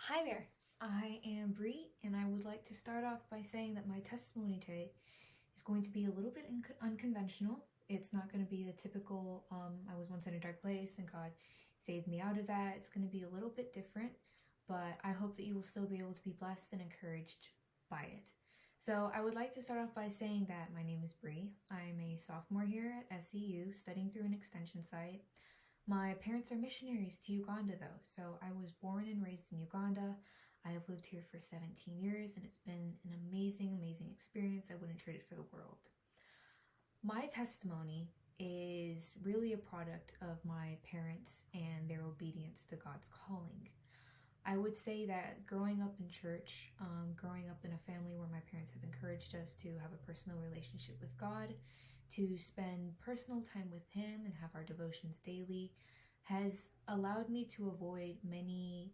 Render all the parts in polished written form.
Hi there, I am Bree, and I would like to start off by saying that my testimony today is going to be a little bit unconventional. It's not going to be the typical, I was once in a dark place and God saved me out of that. It's going to be a little bit different, but I hope that you will still be able to be blessed and encouraged by it. So I would like to start off by saying that my name is Bree. I'm a sophomore here at SEU studying through an extension site. My parents are missionaries to Uganda though, so I was born and raised in Uganda. I have lived here for 17 years and it's been an amazing experience. I wouldn't trade it for the world. My testimony is really a product of my parents and their obedience to God's calling. I would say that growing up in church, growing up in a family where my parents have encouraged us to have a personal relationship with God, to spend personal time with Him and have our devotions daily, has allowed me to avoid many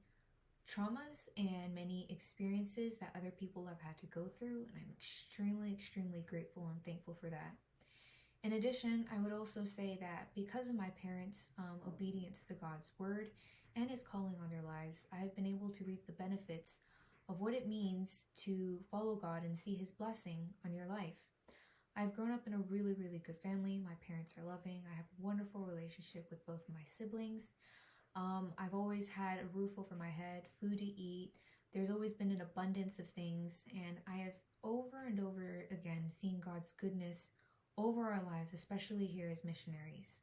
traumas and many experiences that other people have had to go through, and I'm extremely grateful and thankful for that. In addition, I would also say that because of my parents' obedience to God's word and His calling on their lives, I have been able to reap the benefits of what it means to follow God and see His blessing on your life. I've grown up in a really good family. My parents are loving. I have a wonderful relationship with both of my siblings. I've always had a roof over my head, food to eat. There's always been an abundance of things, and I have over and over again seen God's goodness over our lives, especially here as missionaries.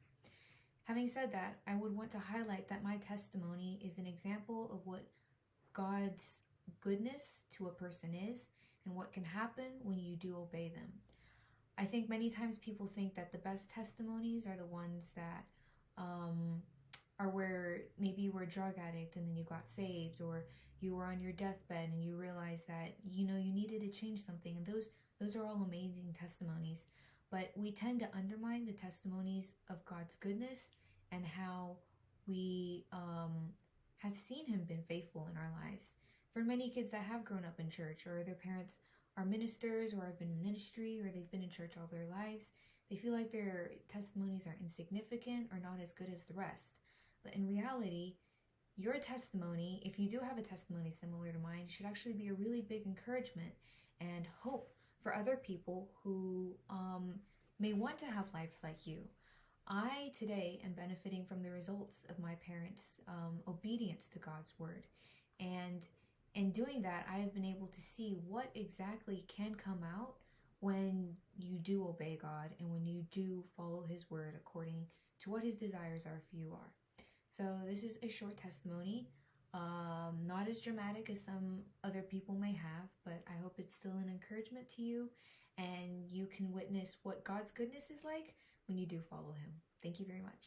Having said that, I would want to highlight that my testimony is an example of what God's goodness to a person is and what can happen when you do obey them. I think many times people think that the best testimonies are the ones that are where maybe you were a drug addict and then you got saved, or you were on your deathbed and you realized that you needed to change something, and those are all amazing testimonies. But we tend to undermine the testimonies of God's goodness and how we have seen Him been faithful in our lives. For many kids that have grown up in church, or their parents are ministers or have been in ministry, or they've been in church all their lives, they feel like their testimonies are insignificant or not as good as the rest. But in reality, your testimony, if you do have a testimony similar to mine, should actually be a really big encouragement and hope for other people who may want to have lives like you. I today am benefiting from the results of my parents' obedience to God's word. And in doing that, I have been able to see what exactly can come out when you do obey God and when you do follow His word according to what His desires are for you are. So this is a short testimony, not as dramatic as some other people may have, but I hope it's still an encouragement to you and you can witness what God's goodness is like when you do follow Him. Thank you very much.